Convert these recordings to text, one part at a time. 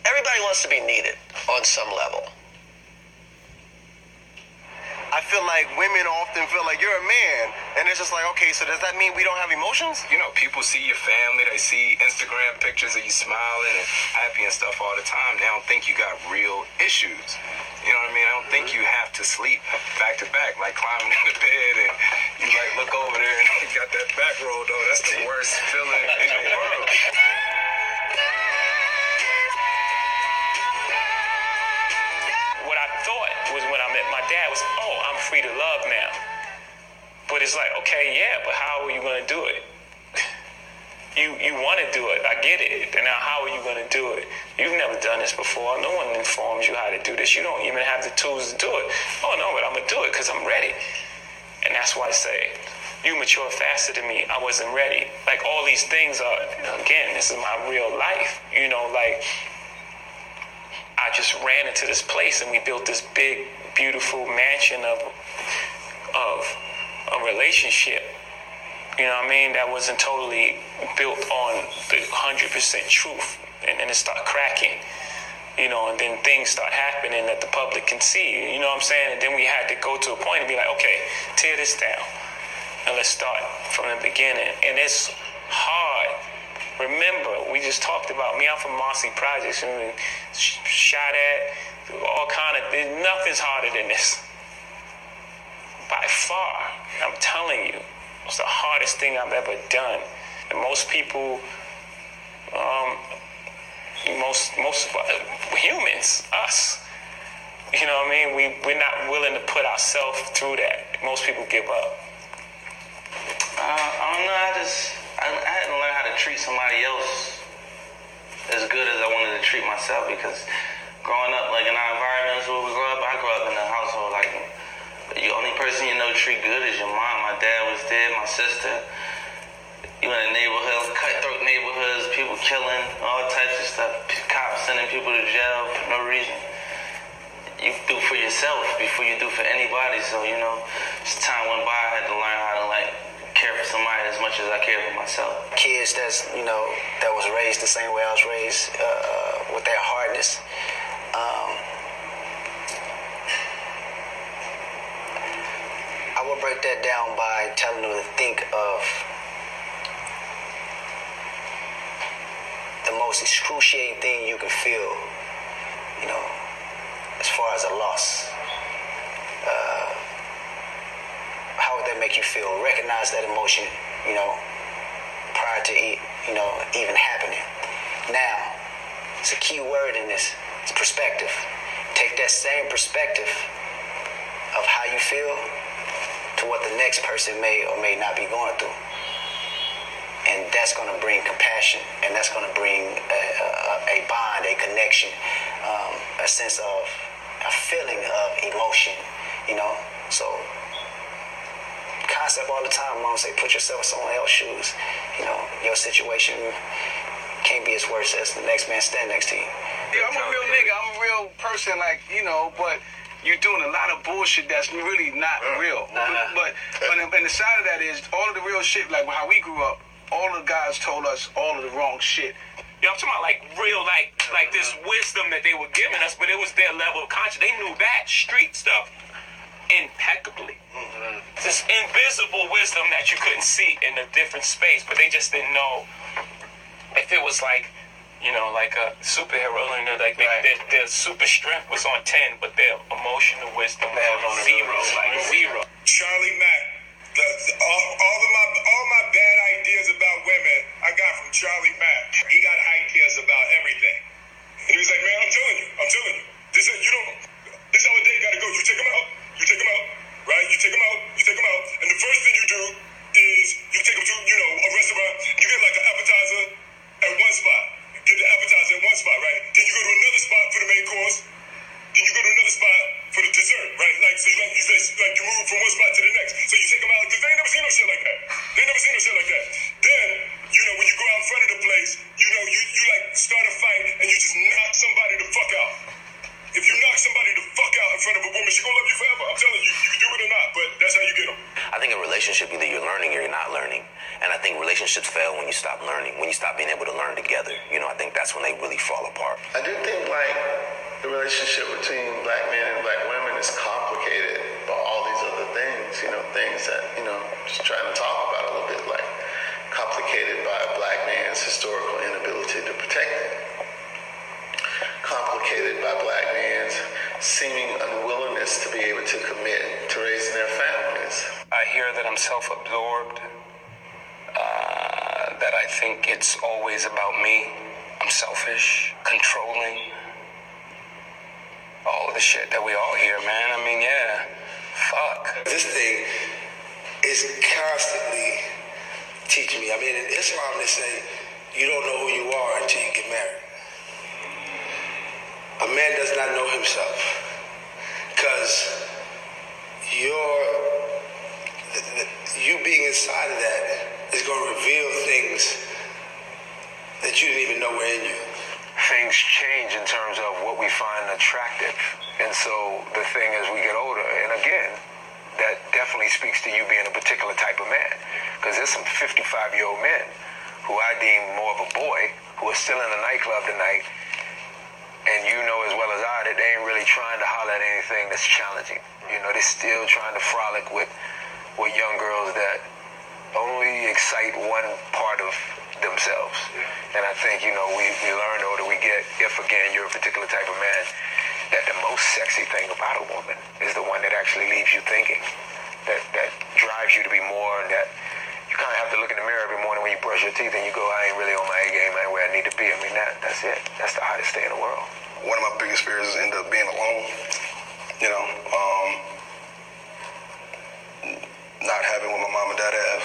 Everybody wants to be needed on some level. I feel like women often feel like you're a man, and it's just like, okay, so does that mean we don't have emotions? You know, people see your family, they see Instagram pictures of you smiling and happy and stuff all the time. They don't think you got real issues. You know what I mean? I don't think you have to sleep back to back, like climbing in the bed and you like look over there and you got that back roll, though. That's the worst feeling in the world. What I thought was when I met my dad was, oh, I'm free to love now. But it's like, okay, yeah, but how are you going to do it? You want to do it. I get it. And now how are you going to do it? You've never done this before. No one informs you how to do this. You don't even have the tools to do it. Oh, no, but I'm going to do it because I'm ready. And that's why I say, you mature faster than me. I wasn't ready. Like, all these things are, again, this is my real life. You know, like, I just ran into this place and we built this big, beautiful mansion of a relationship. You know what I mean? That wasn't totally built on the 100% truth. And then it started cracking, you know, and then things start happening that the public can see. You know what I'm saying? And then we had to go to a point and be like, okay, tear this down. And let's start from the beginning. And it's hard. Remember, we just talked about me. I'm from Marcy Projects and shot at all kind of. Nothing's harder than this. By far, I'm telling you, it's the hardest thing I've ever done. And most people, most humans, us, you know what I mean? We're not willing to put ourselves through that. Most people give up. I don't know. I had to learn how to treat somebody else as good as I wanted to treat myself, because growing up, like in our environments where we grew up, I grew up in a household like the only person you know treat good is your mom. My dad was dead, my sister. You in the neighborhood, cutthroat neighborhoods, people killing, all types of stuff. Cops sending people to jail for no reason. You do for yourself before you do for anybody. So, you know, as time went by, I had to learn how to care for somebody as much as I care for myself. Kids that was raised the same way I was raised, with that hardness. I will break that down by telling them to think of the most excruciating thing you can feel, as far as a loss. How would that make you feel? Recognize that emotion, prior to it, even happening. Now, it's a key word in this. It's perspective. Take that same perspective of how you feel to what the next person may or may not be going through. And that's going to bring compassion, and that's going to bring a bond, a connection, a sense of, a feeling of emotion, So, concept all the time, Mom say, put yourself in someone else's shoes. Your situation can't be as worse as the next man standing next to you. Yeah, I'm a real nigga. I'm a real person, but you're doing a lot of bullshit that's really not real. But and the side of that is all of the real shit, like how we grew up, all the guys told us all of the wrong shit. I'm talking about real, like this wisdom that they were giving us, but it was their level of conscience. They knew that street stuff impeccably. Mm-hmm. This invisible wisdom that you couldn't see in a different space, but they just didn't know if it was like a superhero, their super strength was on 10, but their emotional wisdom was on zero. Charlie Mack, all my bad ideas about women, I got from Charlie Mack. He got ideas about everything. And he was like, man, I'm telling you. This is how a date gotta go. You take them out, right? You take them out. And the first thing you do is you take them to, a restaurant. You get like an appetizer at one spot. Get the appetizer at one spot, right? Then you go to another spot for the main course. Then you go to another spot for the dessert, right? So you move from one spot to the next. So you take them out, because they never or you're not learning. And I think relationships fail when you stop learning, when you stop being able to learn together. You know, I think that's when they really fall apart. I do think, like, the relationship between black men and black women is complicated by all these other things, you know, things that, you know, just trying to talk about a little bit, like complicated by a black man's historical inability to protect it. Complicated by black men's seeming unwillingness to be able to commit to raising their families. I hear that I'm self-absorbed, that I think it's always about me. I'm selfish, controlling, all of the shit that we all hear, man. I mean, yeah, fuck. This thing is constantly teaching me. I mean, in Islam, they say you don't know who you are until you get married. A man does not know himself because you being inside of that is going to reveal things that you didn't even know were in you. Things change in terms of what we find attractive. And so the thing as we get older, and again, that definitely speaks to you being a particular type of man. Because there's some 55-year-old men who I deem more of a boy who are still in the nightclub tonight. And you know as well as I that they ain't really trying to holler at anything that's challenging. You know, they're still trying to frolic with young girls that only excite one part of themselves. And I think, you know, we learn the older we get, if again you're a particular type of man, that the most sexy thing about a woman is the one that actually leaves you thinking, that drives you to be more, and that you kind of have to look in the mirror every morning when you brush your teeth and you go, I ain't really on my A game, I ain't where I need to be. I mean, that's it. That's the hottest thing in the world. One of my biggest fears is end up being alone, you know, not having what my mom and dad have,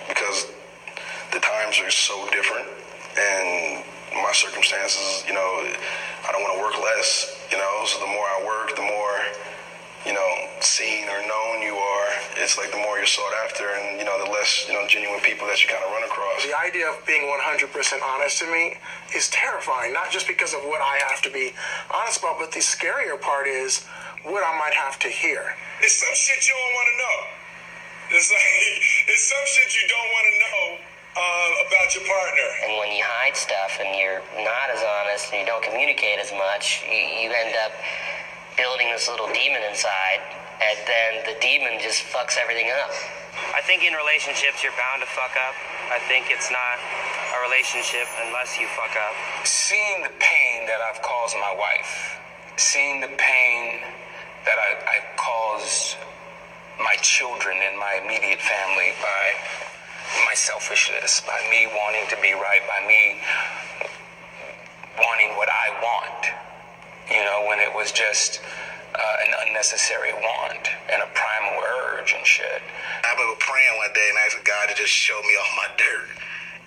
because the times are so different, and my circumstances, you know, I don't want to work less, you know, so the more I work, the more, you know, seen or known you are, it's like the more you're sought after, and, you know, the less, you know, genuine people that you kind of run across. The idea of being 100% honest to me is terrifying, not just because of what I have to be honest about, but the scarier part is what I might have to hear. It's some shit you don't want to know. It's like, it's some shit you don't want to know about your partner. And when you hide stuff and you're not as honest and you don't communicate as much, you end up building this little demon inside, and then the demon just fucks everything up. I think in relationships you're bound to fuck up. I think it's not a relationship unless you fuck up. Seeing the pain that I've caused my wife, seeing the pain that I caused my children and my immediate family by my selfishness, by me wanting to be right, by me wanting what I want, you know, when it was just an unnecessary want and a primal urge and shit. I remember praying one day and asked God to just show me all my dirt.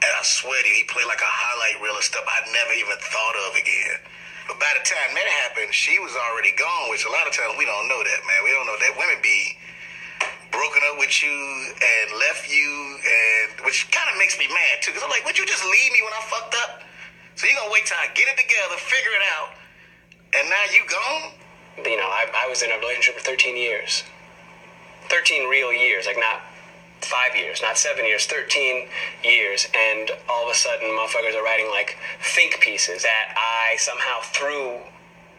And I swear to you, he played like a highlight reel of stuff I'd never even thought of again. But by the time that happened, she was already gone, which a lot of times we don't know that, man. We don't know that women be broken up with you and left you, and which kind of makes me mad, too. Because I'm like, would you just leave me when I fucked up? So you're going to wait till I get it together, figure it out, and now you gone? You know, I was in a relationship for 13 years. 13 real years, like not 5 years, not 7 years, 13 years, and all of a sudden motherfuckers are writing like think pieces that I somehow threw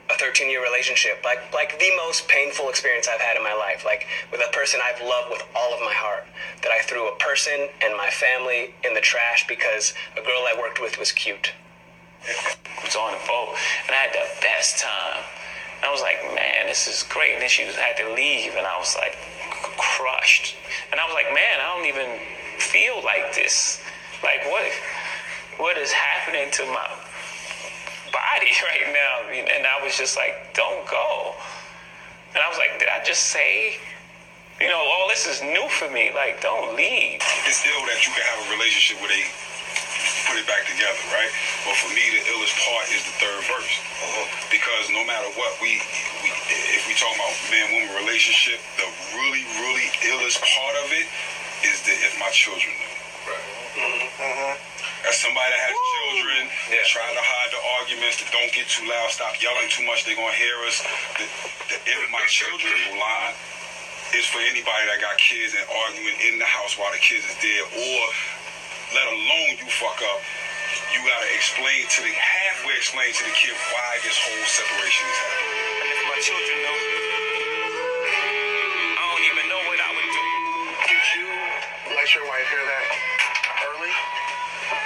a 13-year relationship, like the most painful experience I've had in my life, like with a person I've loved with all of my heart, that I threw a person and my family in the trash because a girl I worked with was cute. I was on the boat, and I had the best time. And I was like, man, this is great. And then she had to leave, and I was like crushed. And I was like, man, I don't even feel like this. Like, what is happening to my body right now? And I was just like, don't go. And I was like, did I just say, you know, all this is new for me. Like, don't leave. It's ill that you can have a relationship where they put it back together, right? But for me, the illest part is the third verse. Because no matter what, if we talk about man-woman relationship, the really, really illest part of it is that if my children knew. Right. As somebody that has children, try to hide the arguments, that don't get too loud, stop yelling too much, they're going to hear us. If my children were lying, is for anybody that got kids and arguing in the house while the kids is there, or let alone you fuck up, you gotta halfway explain to the kid why this whole separation is happening. And if my children know, I don't even know what I would do. Did you let your wife hear that early?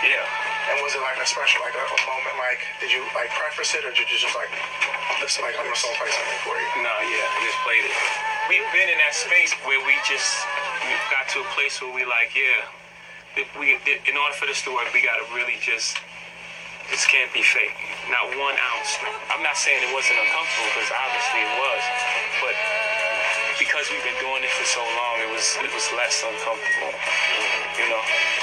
Yeah. And was it like a special, like a moment, like, did you like preface it, or did you just like, listen, like, I'm just gonna play something for you? No, yeah, I just played it. We've been in that space where we got to a place where we like, yeah, in order for this to work, we gotta really this can't be fake. Not 1 ounce. I'm not saying it wasn't uncomfortable, because obviously it was, but because we've been doing it for so long, it was less uncomfortable, you know.